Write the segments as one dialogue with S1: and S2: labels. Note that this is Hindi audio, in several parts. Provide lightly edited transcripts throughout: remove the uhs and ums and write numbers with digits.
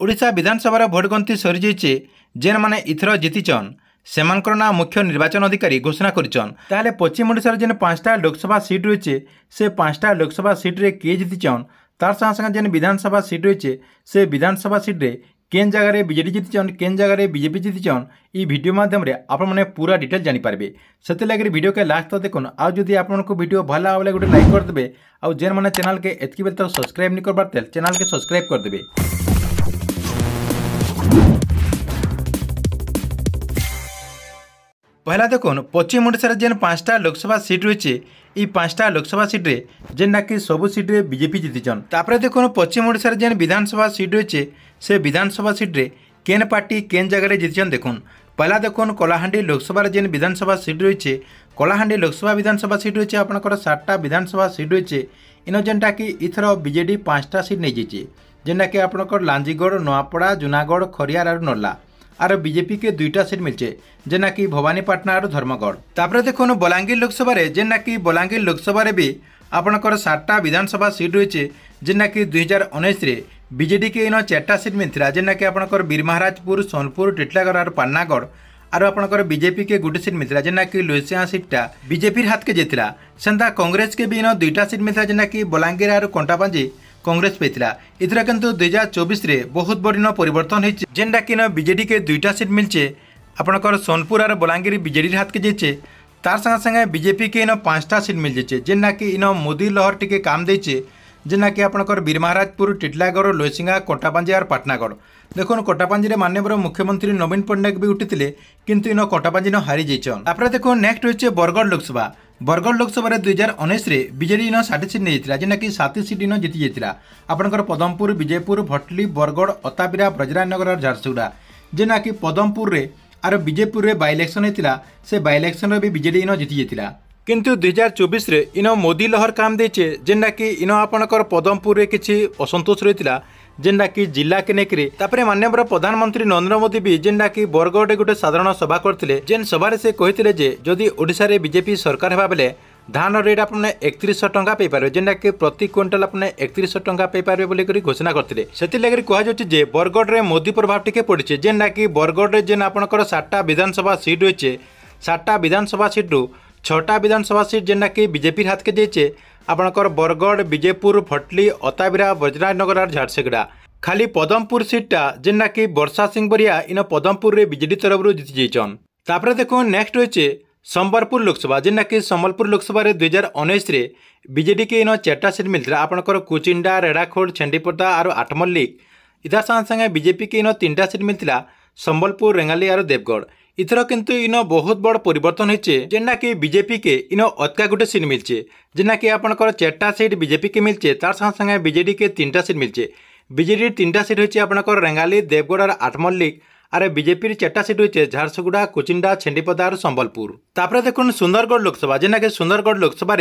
S1: ओडिशा विधानसभा भोट गणति सरी जाइए जेन मैंने इथर जीतिचन सेमानकर ना मुख्य निर्वाचन अधिकारी घोषणा करिचन। ताहले पश्चिम ओडिशार जेन 5टा लोकसभा सीट रही से 5टा लोकसभा सीट्रे किए जीतिचन तार संगे संगे जेन विधानसभा सीट रही से विधानसभा सीट्रे केन जगार बीजेडी जीतिचन केन जगार बीजेपी जीतिचन ई वीडियो माध्यम आपण मैंने पूरा डिटेल जानीपारे से लगे वीडियो के लास्ट तक देखुन। आदि आपको वीडियो भल लगे गोटे लाइक करदे आउ जेन मैंने चैनल के एतकी बेल तक सब्सक्राइब नहीं करबार तेल चैनल के सब्सक्राइब करदे। पहला देखुन पश्चिम ओडिशार जेन 5टा लोकसभा सीट रही ई 5टा लोकसभा सीट्रे जेनटा कि सबु सीट्रे बीजेपी जीतिचन। तापर देखुन पश्चिम ओडिशार जेन विधानसभा सीट रही से विधानसभा सीट्रे केन पार्टी केन जगह जीतिचन देखुन। पहला देखुन कलाहांडी लोकसभा जेन विधानसभा सीट रही कलाहांडी लोकसभा विधानसभा सीट रही आपंकर 7टा विधानसभा सीट रही इन जेनटा कि इथर बीजेडी 5टा सीट नहीं जाइए जेनटा कि आपंकर लांजीगढ़ नोआपड़ा जूनागढ़ खरियार और नर्ला आर बीजेपी के 2टा सीट मिलचे जेना कि भवानीपाटना और धर्मगढ़। तापर देखुन बलांगीर लोकसभा जेना कि बलांगीर लोकसभा भी आपंकर 7टा विधानसभा सीट रही जेना कि 2019 बीजेडी के इन 4टा सीट मिलता जेना कि आपंकर बीरमहाराजपुर सोनपुर टिटलागढ़ और पान्नागढ़ और आपंकर बीजेपी के गोटे सीट मिलता जेना कि लुसिया सीटा बीजेपी हाथ के जाता सेंता कांग्रेस के भी इन 2टा सीट मिलता जेना कि बलांगीर और कंटापांजी कांग्रेस पाइला। इधर किंतु 2024 बहुत बड़ी परिवर्तन होती जेनटा कि बीजेडी के 2टा सीट मिलचे आपंकर सोनपुर और बलांगीर बीजेडी हाथ के जाइए तार संगे संगे बीजेपी के इन 5टा सीट मिल जाइए जेना कि इन मोदी लहर टिके काम देचे जेना कि आपंकर बीरमहाराजपुर टिटलागढ़ लोईसिंगा कोटापांजी और पाटनागढ़। देखुन कोटापांजी माननीय मुख्यमंत्री नवीन पट्टनायक भी उठी किंतु इन कोटापांजी हारी जाइछन। तापर देखो नेक्स्ट रही बरगढ़ लोकसभा। बरगढ़ लोकसभा 2019 बीजेडी इन 60 सीट नहीं जाता जेना कि 7 सीट इन जीति जाता आपंकर पदमपुर विजयपुर भटली बरगढ़ अताबिरा ब्रजराजनगर और झारसुगुड़ा जेना कि पदमपुर और विजयपुर बाय इलेक्शन होता से बाय इलेक्शन भी बीजेडी इन जीति जाता किंतु 2024 इन मोदी लहर काम देचे जेना कि इन आपणकर पदमपुर किसी असंतोष रही जेनटा कि जिला के नेकरी तापरे माननीय प्रधानमंत्री नरेंद्र मोदी भी जेनटा कि बरगढ़ गोटे साधारण सभा करते जेन सभा से कहते जे जदि ओडिशा रे बीजेपी सरकार हेबा बेले धान रेट आपने 3100 टंका पाई पारे जेनटा कि प्रति क्विंटाल आपने 3100 टंका पाई पारे बोली करी घोषणा करते से लगे कहुच्छे जे बरगढ़ रे मोदी प्रभाव टिके पड़े जेनटा कि बरगढ़ रे जेन आपणकर 7टा विधानसभा सीट रही 7टा विधानसभा सीट्रु 6टा विधानसभा सीट जेनटा कि बीजेपी हाथ के जाइए आपंकर बरगढ़ विजयपुर भटली अताबिरा ब्रजराजनगर और झारसुगुड़ा खाली पदमपुर सीटा जेनटा कि वर्षा सिंह बरिया इन पदमपुर रे बीजेडी तरफ जीति जाइछन। तापर देखो नेक्स्ट रही संबलपुर लोकसभा जेनटा कि संबलपुर लोकसभा 2019 बीजेडी के इन 4टा सीट मिलता आपंकर कुचिंडा रेड़ाखोड़ छेंडीपदा और आठमल्लिक। इधर संगे संगे बीजेपी के इन 3टा सीट मिलता संबलपुर रेंगाली और देवगढ़। इथर किंतु इन बहुत बड़ परिवर्तन होचे जेना कि बीजेपी के इन अतका गोटे सीट मिलचे जेना कि आपंकर 4टा सीट बीजेपी के मिलचे तार संगे संगे बीजेडी के 3टा सीट मिलचे बीजेडी 3टा सीट होची आपंकर रेंगाली देवगढ़ और आठमल्लिक और बीजेपी 4टा सीट होचे झारसुगुड़ा कुचिंडा छेंडीपदा और संबलपुर। तापर देखुन सुंदरगढ़ लोकसभा जेना कि सुंदरगढ़ लोकसभा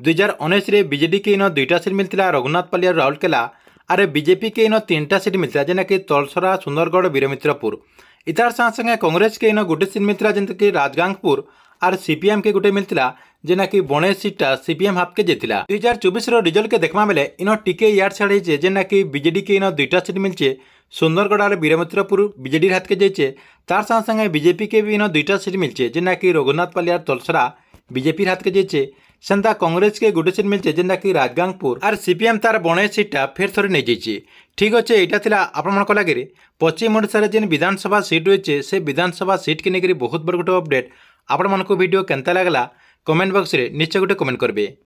S1: 2019 बीजेडी के इन 2टा सीट मिलता रघुनाथपाली और राउरकेला और बीजेपी के इन 3टा सीट मिलता जेना कि तलसरा सुंदरगढ़ वीरमित्रपुर। इतार संगे संगे कांग्रेस के इन गोटे सीट मिलता जेना कि राजगांगपुर और सीपीएम के गोटे मिलता जेना कि बणे सीटा सीपीएम हाथ के जाता 2024 रिजल्ट के देखमा बेले इन टिके यार छाड़े जेना कि बीजेडी के इन 2टा सीट मिलचे सुंदरगढ़ और वीरमित्रपुर बीजेडी हाथ के जाइए तार संगे संगे बीजेपी के भी इन 2टा सीट मिलचे जेना कि रघुनाथपाली और तलसरा बीजेपी हाथ के जाइए सेंता कांग्रेस के गोटे सीट मिलचे जेना कि राजगांगपुर और सीपीएम तार बणे सीटा फेर थोड़े नहीं जाइए। ठीक अच्छे यहाँ आपण लगे पश्चिम ओडिशा जेन विधानसभा सीट रही से विधानसभा सीट के लेकर बहुत बड़ गोटे अपडेट आपण वीडियो केनता लगला कमेंट बॉक्स रे निश्चय गोटे कमेंट करेंगे।